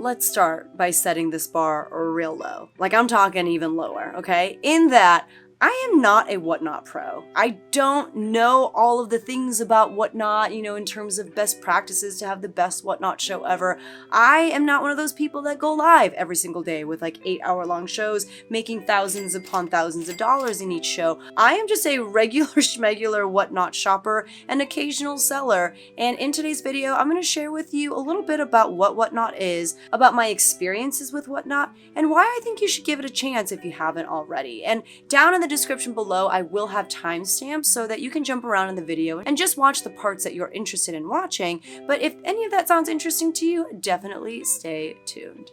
let's start by setting this bar real low. Like, I'm talking even lower, okay? In that, I am not a Whatnot pro. I don't know all of the things about Whatnot, in terms of best practices to have the best Whatnot show ever. I am not one of those people that go live every single day with like 8-hour-long shows, making thousands upon thousands of dollars in each show. I am just a regular schmegular Whatnot shopper, an occasional seller, and in today's video, I'm going to share with you a little bit about what Whatnot is, about my experiences with Whatnot, and why I think you should give it a chance if you haven't already. And down in the description below, I will have timestamps so that you can jump around in the video and just watch the parts that you're interested in watching. But if any of that sounds interesting to you, definitely stay tuned.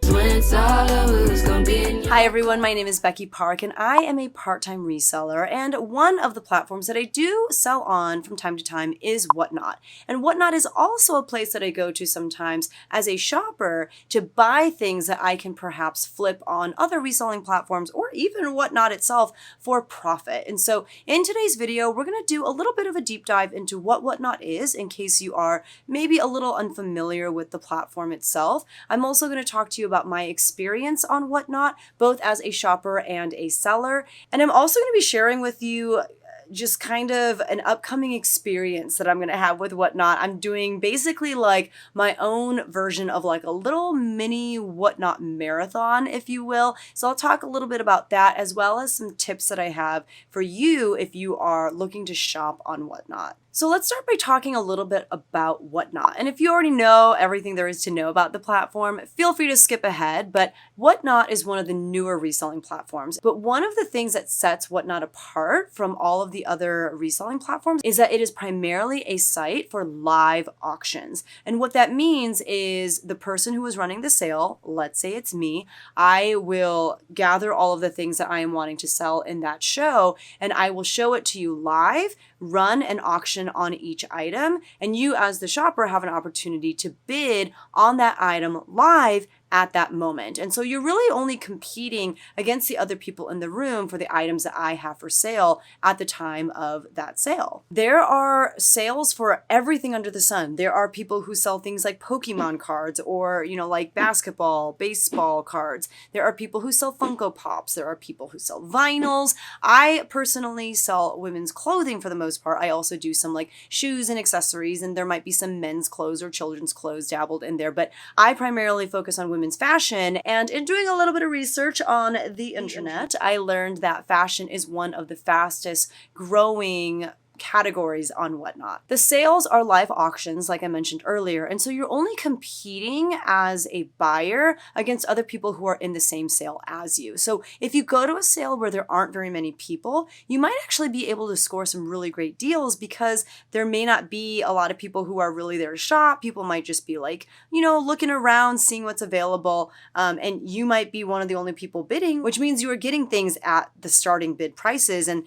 Hi everyone, my name is Becky Park and I am a part-time reseller, and one of the platforms that I do sell on from time to time is Whatnot. And Whatnot is also a place that I go to sometimes as a shopper to buy things that I can perhaps flip on other reselling platforms or even Whatnot itself for profit. And so in today's video, we're going to do a little bit of a deep dive into what Whatnot is in case you are maybe a little unfamiliar with the platform itself. I'm also going to talk to you about my experience on Whatnot, both as a shopper and a seller. And I'm also going to be sharing with you just kind of an upcoming experience that I'm going to have with Whatnot. I'm doing basically like my own version of like a little mini Whatnot marathon, if you will. So I'll talk a little bit about that as well as some tips that I have for you if you are looking to shop on Whatnot. So let's start by talking a little bit about Whatnot. And if you already know everything there is to know about the platform, feel free to skip ahead, but Whatnot is one of the newer reselling platforms. But one of the things that sets Whatnot apart from all of the other reselling platforms is that it is primarily a site for live auctions. And what that means is the person who is running the sale, let's say it's me, I will gather all of the things that I am wanting to sell in that show, and I will show it to you live, run an auction on each item, and you as the shopper have an opportunity to bid on that item live at that moment. And so you're really only competing against the other people in the room for the items that I have for sale at the time of that sale. There are sales for everything under the sun. There are people who sell things like Pokemon cards or, like basketball, baseball cards. There are people who sell Funko Pops. There are people who sell vinyls. I personally sell women's clothing for the most part. I also do some like shoes and accessories, and there might be some men's clothes or children's clothes dabbled in there, but I primarily focus on women's fashion. And in doing a little bit of research on the internet, I learned that fashion is one of the fastest growing categories on Whatnot. The sales are live auctions, like I mentioned earlier, and so you're only competing as a buyer against other people who are in the same sale as you. So if you go to a sale where there aren't very many people, you might actually be able to score some really great deals because there may not be a lot of people who are really there to shop. People might just be like, looking around, seeing what's available, and you might be one of the only people bidding, which means you are getting things at the starting bid prices, and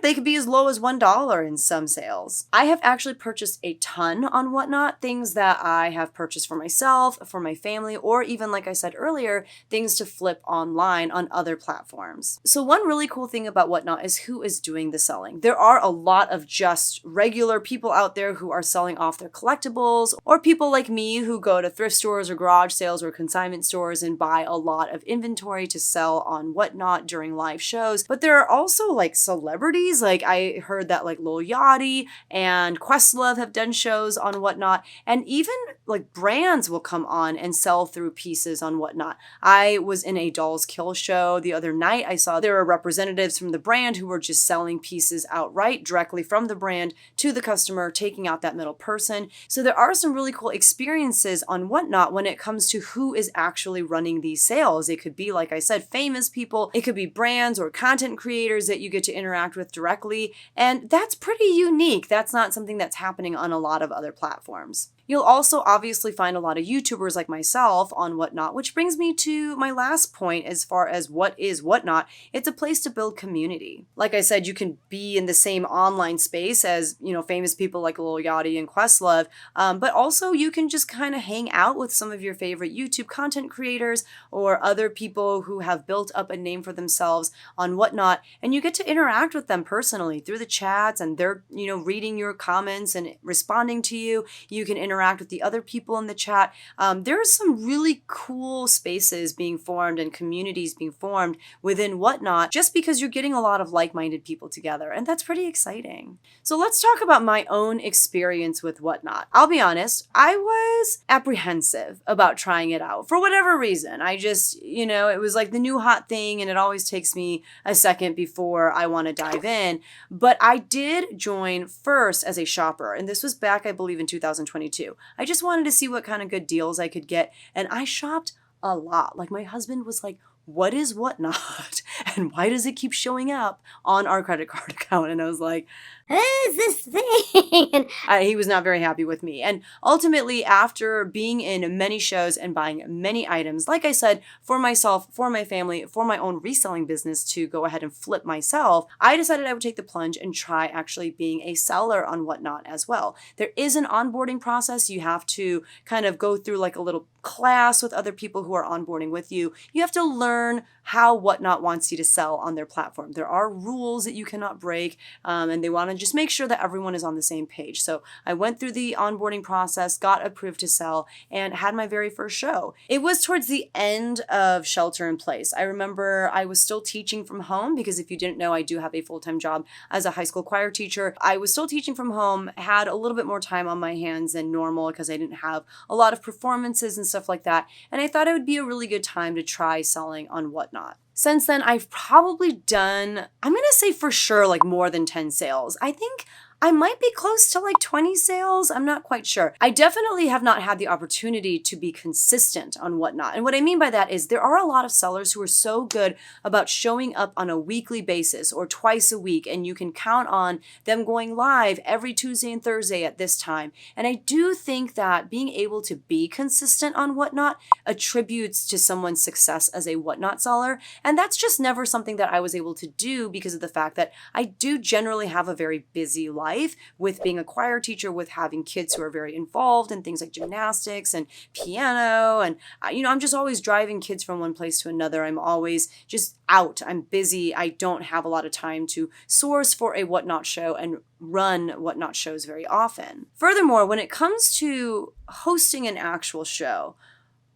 they could be as low as $1 in some sales. I have actually purchased a ton on Whatnot, things that I have purchased for myself, for my family, or even, like I said earlier, things to flip online on other platforms. So one really cool thing about Whatnot is who is doing the selling. There are a lot of just regular people out there who are selling off their collectibles, or people like me who go to thrift stores or garage sales or consignment stores and buy a lot of inventory to sell on Whatnot during live shows. But there are also like celebrities, like I heard that like Lil Yachty and Questlove have done shows on Whatnot, and even like brands will come on and sell through pieces on Whatnot. I was in a Dolls Kill show the other night. I saw there were representatives from the brand who were just selling pieces outright directly from the brand to the customer, taking out that middle person. So there are some really cool experiences on Whatnot when it comes to who is actually running these sales. It could be, like I said, famous people. It could be brands or content creators that you get to interact with directly, and that's pretty unique. That's not something that's happening on a lot of other platforms. You'll also obviously find a lot of YouTubers like myself on Whatnot, which brings me to my last point as far as what is Whatnot. It's a place to build community. Like I said, you can be in the same online space as, famous people like Lil Yachty and Questlove, but also you can just kind of hang out with some of your favorite YouTube content creators or other people who have built up a name for themselves on Whatnot, and you get to interact with them personally through the chats, and they're, reading your comments and responding to you. You can interact with the other people in the chat. There's some really cool spaces being formed and communities being formed within Whatnot just because you're getting a lot of like-minded people together. And that's pretty exciting. So let's talk about my own experience with Whatnot. I'll be honest, I was apprehensive about trying it out for whatever reason. I just, it was like the new hot thing and it always takes me a second before I want to dive in. But I did join first as a shopper, and this was back, I believe, in 2022. I just wanted to see what kind of good deals I could get, and I shopped a lot. Like, my husband was like, what is Whatnot? And why does it keep showing up on our credit card account? And I was like, what is this thing? And he was not very happy with me. And ultimately, after being in many shows and buying many items, like I said, for myself, for my family, for my own reselling business to go ahead and flip myself, I decided I would take the plunge and try actually being a seller on Whatnot as well. There is an onboarding process. You have to kind of go through like a little class with other people who are onboarding with you. You have to learn how Whatnot wants you to sell on their platform. There are rules that you cannot break, and they want to just make sure that everyone is on the same page. So I went through the onboarding process, got approved to sell, and had my very first show. It was towards the end of shelter in place. I remember I was still teaching from home because if you didn't know, I do have a full-time job as a high school choir teacher. I was still teaching from home, had a little bit more time on my hands than normal because I didn't have a lot of performances and stuff like that. And I thought it would be a really good time to try selling on Whatnot. Since then, I've probably done, I'm going to say for sure, like more than 10 sales. I think I might be close to like 20 sales. I'm not quite sure. I definitely have not had the opportunity to be consistent on Whatnot. And what I mean by that is there are a lot of sellers who are so good about showing up on a weekly basis or twice a week, and you can count on them going live every Tuesday and Thursday at this time. And I do think that being able to be consistent on Whatnot attributes to someone's success as a Whatnot seller. And that's just never something that I was able to do because of the fact that I do generally have a very busy life with being a choir teacher, with having kids who are very involved in things like gymnastics and piano. And, I'm just always driving kids from one place to another. I'm always just out. I'm busy. I don't have a lot of time to source for a Whatnot show and run Whatnot shows very often. Furthermore, when it comes to hosting an actual show,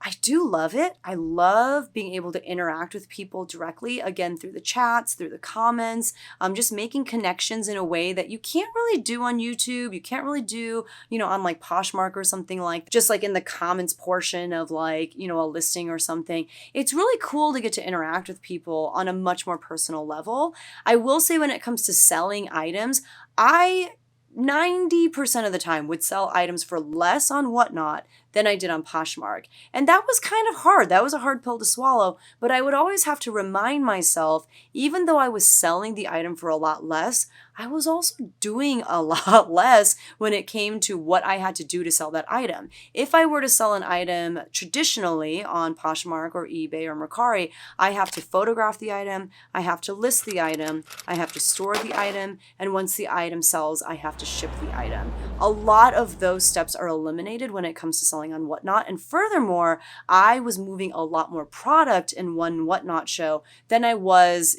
I do love it. I love being able to interact with people directly, again, through the chats, through the comments, just making connections in a way that you can't really do on YouTube. You can't really do, on like Poshmark or something, like just like in the comments portion of like, a listing or something. It's really cool to get to interact with people on a much more personal level. I will say when it comes to selling items, I 90% of the time would sell items for less on Whatnot than I did on Poshmark. And that was kind of hard. That was a hard pill to swallow, but I would always have to remind myself, even though I was selling the item for a lot less, I was also doing a lot less when it came to what I had to do to sell that item. If I were to sell an item traditionally on Poshmark or eBay or Mercari, I have to photograph the item, I have to list the item, I have to store the item, and once the item sells, I have to ship the item. A lot of those steps are eliminated when it comes to selling on Whatnot. And furthermore, I was moving a lot more product in one Whatnot show than I was,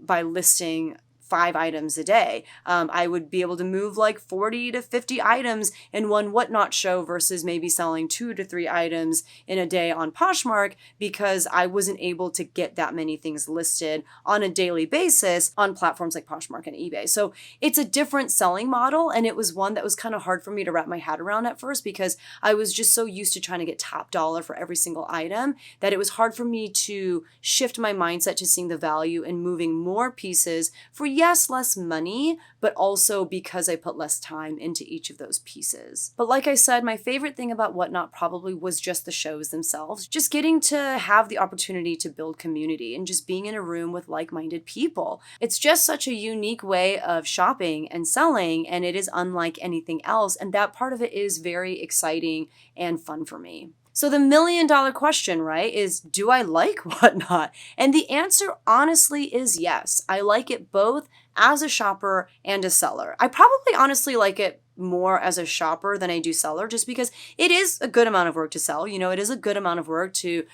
by listing 5 items a day. I would be able to move like 40 to 50 items in one Whatnot show versus maybe selling 2 to 3 items in a day on Poshmark because I wasn't able to get that many things listed on a daily basis on platforms like Poshmark and eBay. So it's a different selling model, and it was one that was kind of hard for me to wrap my head around at first because I was just so used to trying to get top dollar for every single item that it was hard for me to shift my mindset to seeing the value in moving more pieces for yes, less money, but also because I put less time into each of those pieces. But like I said, my favorite thing about Whatnot probably was just the shows themselves, just getting to have the opportunity to build community and just being in a room with like-minded people. It's just such a unique way of shopping and selling, and it is unlike anything else, and that part of it is very exciting and fun for me. So the $1 million question, right, is do I like Whatnot? And the answer honestly is yes. I like it both as a shopper and a seller. I probably honestly like it more as a shopper than I do seller, just because it is a good amount of work to sell. It is a good amount of work to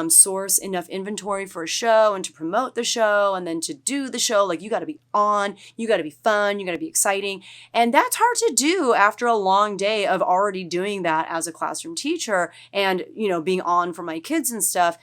source enough inventory for a show and to promote the show and then to do the show. Like, you got to be on, you got to be fun, you got to be exciting. And that's hard to do after a long day of already doing that as a classroom teacher and, being on for my kids and stuff.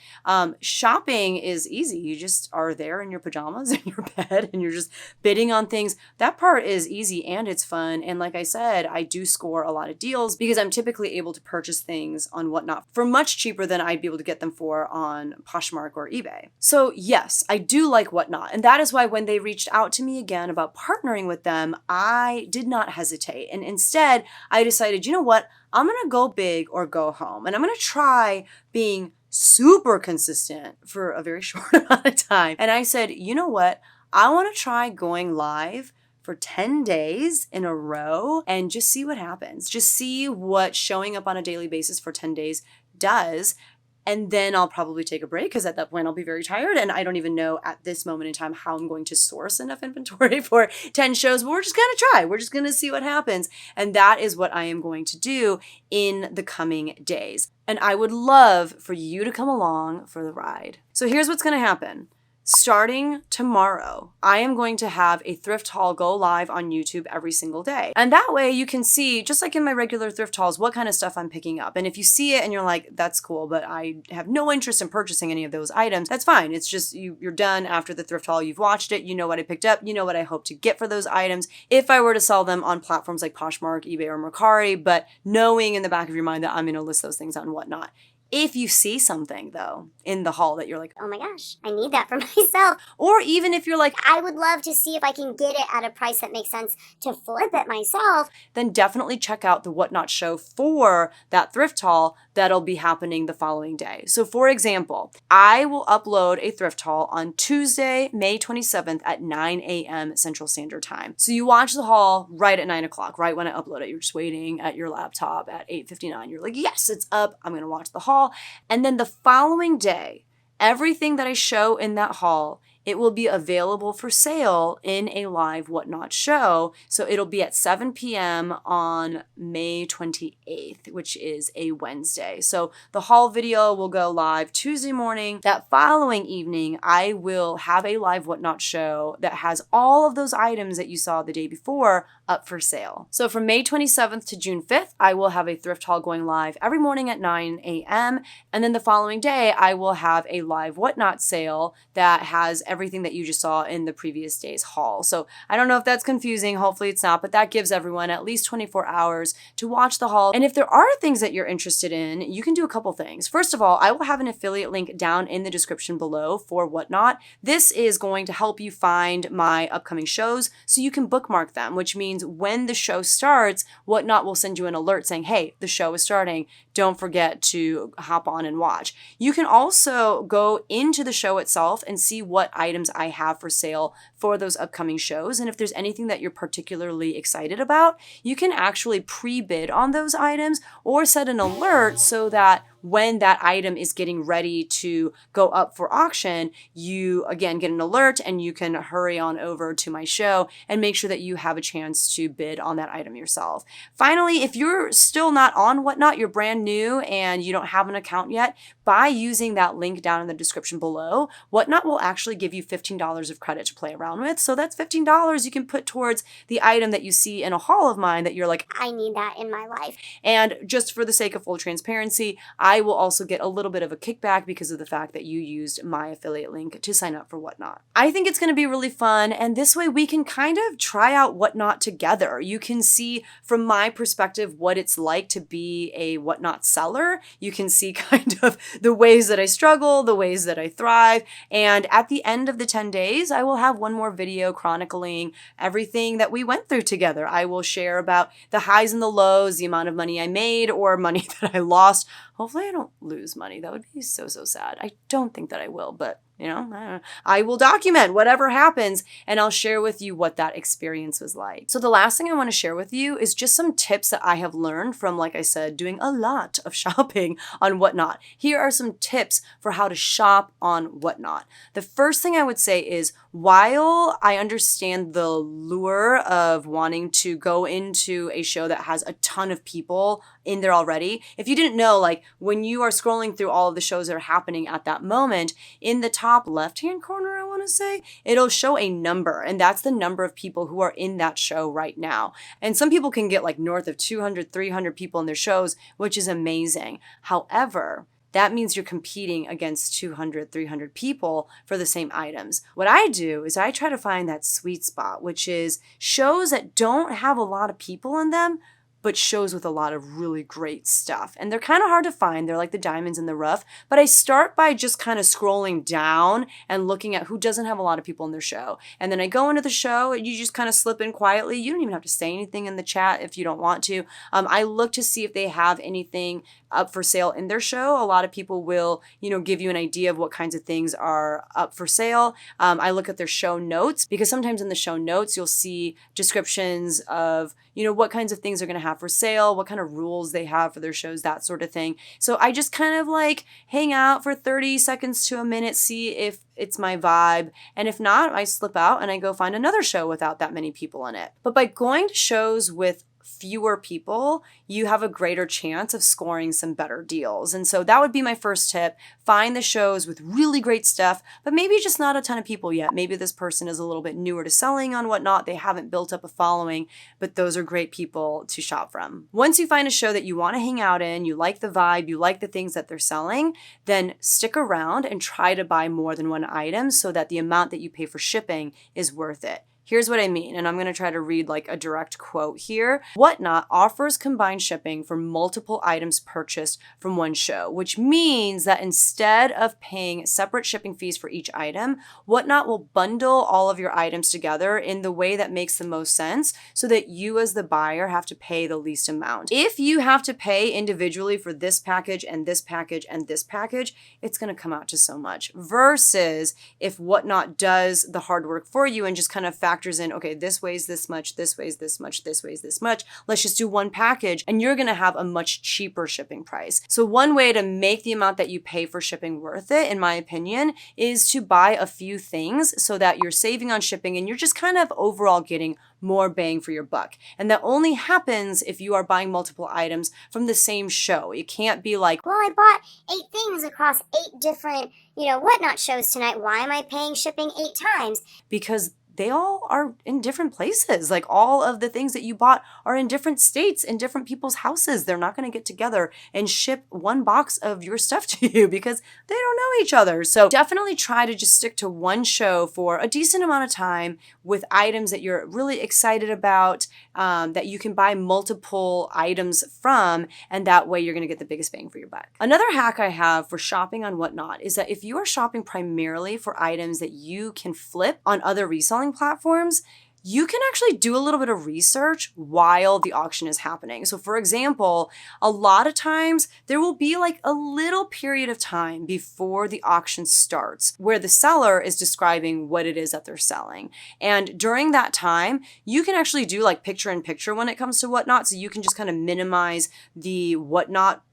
Shopping is easy. You just are there in your pajamas in your bed and you're just bidding on things. That part is easy and it's fun. And like I said, I do score a lot of deals because I'm typically able to purchase things on Whatnot for much cheaper than I'd be able to get them for on Poshmark or eBay. So yes, I do like Whatnot. And that is why when they reached out to me again about partnering with them, I did not hesitate. And instead, I decided, you know what? I'm going to go big or go home. And I'm going to try being super consistent for a very short amount of time. And I said, you know what? I want to try going live for 10 days in a row and just see what happens. Just see what showing up on a daily basis for 10 days does. And then I'll probably take a break because at that point I'll be very tired. And I don't even know at this moment in time how I'm going to source enough inventory for 10 shows, but we're just going to try. We're just going to see what happens. And that is what I am going to do in the coming days. And I would love for you to come along for the ride. So here's what's going to happen. Starting tomorrow, I am going to have a thrift haul go live on YouTube every single day. And that way you can see, just like in my regular thrift hauls, what kind of stuff I'm picking up. And if you see it and you're like, that's cool, but I have no interest in purchasing any of those items, that's fine. It's just you're done after the thrift haul. You've watched it. You know what I picked up. You know what I hope to get for those items if I were to sell them on platforms like Poshmark, eBay, or Mercari, but knowing in the back of your mind that I'm going to list those things on Whatnot. If you see something, though, in the haul that you're like, oh my gosh, I need that for myself. Or even if you're like, I would love to see if I can get it at a price that makes sense to flip it myself, then definitely check out the Whatnot show for that thrift haul that'll be happening the following day. So for example, I will upload a thrift haul on Tuesday, May 27th at 9 a.m. Central Standard Time. So you watch the haul right at 9 o'clock, right when I upload it. You're just waiting at your laptop at 8:59. You're like, yes, it's up. I'm going to watch the haul. And then the following day, everything that I show in that haul, it will be available for sale in a live Whatnot show. So it'll be at 7 p.m. on May 28th, which is a Wednesday. So the haul video will go live Tuesday morning. That following evening, I will have a live Whatnot show that has all of those items that you saw the day before up for sale. So from May 27th to June 5th, I will have a thrift haul going live every morning at 9 a.m. And then the following day, I will have a live Whatnot sale that has everything that you just saw in the previous day's haul. So I don't know if that's confusing. Hopefully it's not, but that gives everyone at least 24 hours to watch the haul. And if there are things that you're interested in, you can do a couple things. First of all, I will have an affiliate link down in the description below for Whatnot. This is going to help you find my upcoming shows so you can bookmark them, which means when the show starts, Whatnot will send you an alert saying, hey, the show is starting. Don't forget to hop on and watch. You can also go into the show itself and see what items I have for sale for those upcoming shows. And if there's anything that you're particularly excited about, you can actually pre-bid on those items or set an alert so that when that item is getting ready to go up for auction, you again get an alert and you can hurry on over to my show and make sure that you have a chance to bid on that item yourself. Finally, if you're still not on Whatnot, you're brand new and you don't have an account yet, by using that link down in the description below, Whatnot will actually give you $15 of credit to play around with. So that's $15 you can put towards the item that you see in a haul of mine that you're like, I need that in my life. And just for the sake of full transparency, I will also get a little bit of a kickback because of the fact that you used my affiliate link to sign up for Whatnot. I think it's going to be really fun, and this way we can kind of try out Whatnot together. You can see from my perspective what it's like to be a Whatnot seller. You can see kind of the ways that I struggle, the ways that I thrive, and at the end of the 10 days, I will have one more video chronicling everything that we went through together. I will share about the highs and the lows, the amount of money I made or money that I lost. Hopefully I don't lose money. That would be so sad. I don't think that I will, but You know, I don't know. I will document whatever happens and I'll share with you what that experience was like. So the last thing I want to share with you is just some tips that I have learned from, like I said, doing a lot of shopping on Whatnot. Here are some tips for how to shop on Whatnot. The first thing I would say is, while I understand the lure of wanting to go into a show that has a ton of people in there already, if you didn't know, like when you are scrolling through all of the shows that are happening at that moment, in the top left-hand corner, I want to say, it'll show a number, and that's the number of people who are in that show right now. And some people can get like north of 200, 300 people in their shows, which is amazing. However, that means you're competing against 200, 300 people for the same items. What I do is I try to find that sweet spot, which is shows that don't have a lot of people in them, but shows with a lot of really great stuff. And they're kind of hard to find. They're like the diamonds in the rough. But I start by just kind of scrolling down and looking at who doesn't have a lot of people in their show. And then I go into the show and you just kind of slip in quietly. You don't even have to say anything in the chat if you don't want to. I look to see if they have anything up for sale in their show. A lot of people will, give you an idea of what kinds of things are up for sale. I look at their show notes, because sometimes in the show notes, you'll see descriptions of, what kinds of things they're going to have for sale, what kind of rules they have for their shows, that sort of thing. So I just kind of like hang out for 30 seconds to a minute, see if it's my vibe. And if not, I slip out and I go find another show without that many people in it. But by going to shows with fewer people, you have a greater chance of scoring some better deals. And so that would be my first tip. Find the shows with really great stuff, but maybe just not a ton of people yet. Maybe this person is a little bit newer to selling on Whatnot. They haven't built up a following, but those are great people to shop from. Once you find a show that you want to hang out in, you like the vibe, you like the things that they're selling, then stick around and try to buy more than one item so that the amount that you pay for shipping is worth it. Here's what I mean, and I'm going to try to read like a direct quote here. Whatnot offers combined shipping for multiple items purchased from one show, which means that instead of paying separate shipping fees for each item, Whatnot will bundle all of your items together in the way that makes the most sense so that you as the buyer have to pay the least amount. If you have to pay individually for this package and this package and this package, it's going to come out to so much. Versus if Whatnot does the hard work for you and just kind of factors in, okay, this weighs this much, this weighs this much, this weighs this much. Let's just do one package and you're going to have a much cheaper shipping price. So one way to make the amount that you pay for shipping worth it, in my opinion, is to buy a few things so that you're saving on shipping and you're just kind of overall getting more bang for your buck. And that only happens if you are buying multiple items from the same show. You can't be like, well, I bought 8 things across 8 different, Whatnot shows tonight. Why am I paying shipping 8 times? Because they all are in different places. Like all of the things that you bought are in different states, in different people's houses. They're not going to get together and ship one box of your stuff to you because they don't know each other. So definitely try to just stick to one show for a decent amount of time with items that you're really excited about, that you can buy multiple items from, and that way you're going to get the biggest bang for your buck. Another hack I have for shopping on Whatnot is that if you are shopping primarily for items that you can flip on other reselling platforms, you can actually do a little bit of research while the auction is happening. So for example, a lot of times there will be like a little period of time before the auction starts where the seller is describing what it is that they're selling. And during that time, you can actually do like picture in picture when it comes to Whatnot. So you can just kind of minimize the Whatnot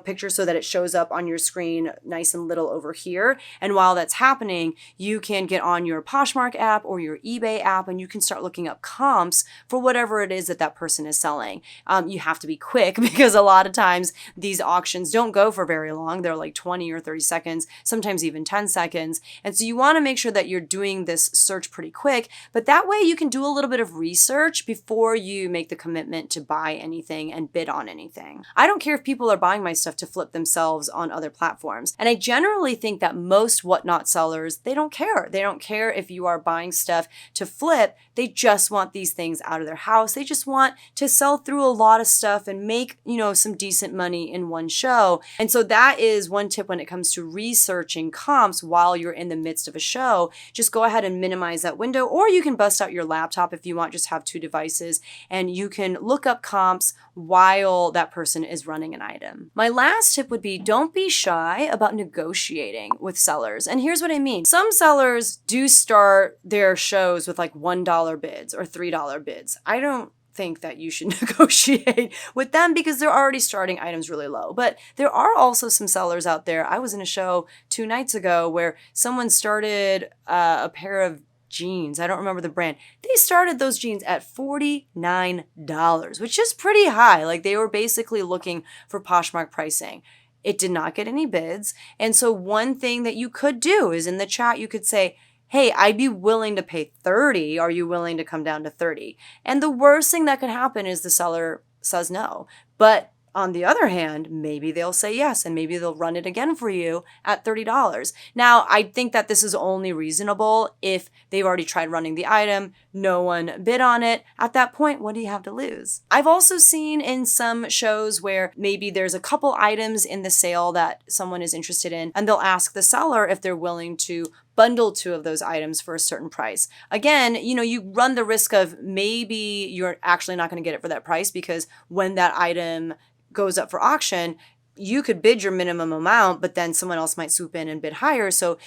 picture so that it shows up on your screen nice and little over here. And while that's happening, you can get on your Poshmark app or your eBay app and you can start looking up comps for whatever it is that that person is selling. You have to be quick because a lot of times these auctions don't go for very long. They're like 20 or 30 seconds, sometimes even 10 seconds. And so you want to make sure that you're doing this search pretty quick, but that way you can do a little bit of research before you make the commitment to buy anything and bid on anything. I don't care if people are buying my stuff to flip themselves on other platforms. And I generally think that most Whatnot sellers, they don't care. They don't care if you are buying stuff to flip. They just want these things out of their house. They just want to sell through a lot of stuff and make, some decent money in one show. And so that is one tip when it comes to researching comps while you're in the midst of a show. Just go ahead and minimize that window, or you can bust out your laptop if you want, just have 2 devices and you can look up comps while that person is running an item. My last tip would be don't be shy about negotiating with sellers. And here's what I mean. Some sellers do start their shows with like $1 bids or $3 bids. I don't think that you should negotiate with them because they're already starting items really low. But there are also some sellers out there. I was in a show 2 nights ago where someone started a pair of jeans. I don't remember the brand. They started those jeans at $49, which is pretty high. Like they were basically looking for Poshmark pricing. It did not get any bids. And so one thing that you could do is in the chat, you could say, hey, I'd be willing to pay 30. Are you willing to come down to 30? And the worst thing that could happen is the seller says no. But on the other hand, maybe they'll say yes, and maybe they'll run it again for you at $30. Now, I think that this is only reasonable if they've already tried running the item, no one bid on it. At that point, what do you have to lose? I've also seen in some shows where maybe there's a couple items in the sale that someone is interested in, and they'll ask the seller if they're willing to bundle 2 of those items for a certain price. Again, you run the risk of maybe you're actually not going to get it for that price because when that item goes up for auction, you could bid your minimum amount, but then someone else might swoop in and bid higher. So,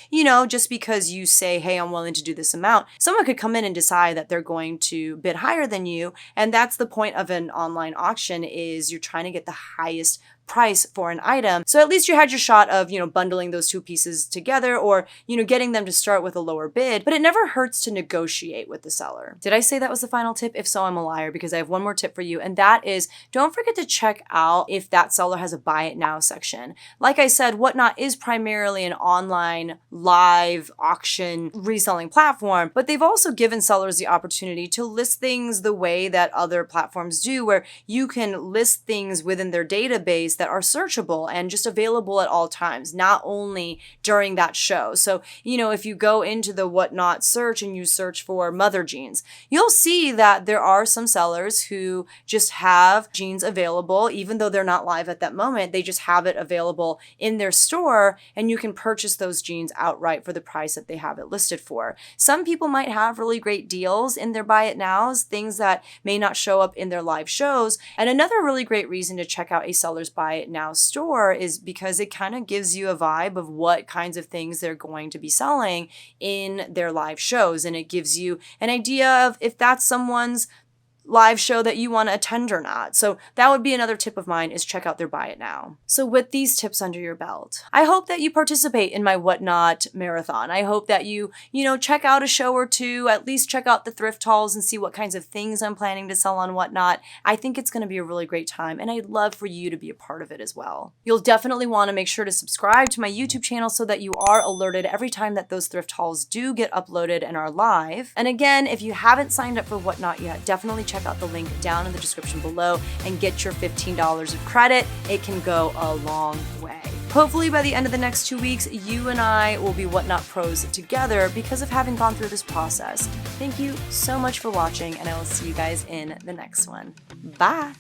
just because you say, hey, I'm willing to do this amount, someone could come in and decide that they're going to bid higher than you. And that's the point of an online auction is you're trying to get the highest price for an item. So at least you had your shot of, bundling those 2 pieces together or, getting them to start with a lower bid, but it never hurts to negotiate with the seller. Did I say that was the final tip? If so, I'm a liar because I have one more tip for you. And that is don't forget to check out if that seller has a buy it now section. Like I said, Whatnot is primarily an online live auction reselling platform, but they've also given sellers the opportunity to list things the way that other platforms do, where you can list things within their database that are searchable and just available at all times, not only during that show. So, if you go into the Whatnot search and you search for mother jeans, you'll see that there are some sellers who just have jeans available, even though they're not live at that moment. They just have it available in their store and you can purchase those jeans outright for the price that they have it listed for. Some people might have really great deals in their buy it nows, things that may not show up in their live shows. And another really great reason to check out a seller's buy it now store is because it kind of gives you a vibe of what kinds of things they're going to be selling in their live shows. And it gives you an idea of if that's someone's live show that you want to attend or not. So that would be another tip of mine is check out their buy it now. So with these tips under your belt, I hope that you participate in my Whatnot marathon. I hope that you check out a show or 2, at least check out the thrift hauls and see what kinds of things I'm planning to sell on Whatnot. I think it's going to be a really great time and I'd love for you to be a part of it as well. You'll definitely want to make sure to subscribe to my YouTube channel so that you are alerted every time that those thrift hauls do get uploaded and are live. And again, if you haven't signed up for Whatnot yet, definitely check out the link down in the description below and get your $15 of credit. It can go a long way. Hopefully by the end of the next 2 weeks, you and I will be Whatnot pros together because of having gone through this process. Thank you so much for watching and I will see you guys in the next one. Bye.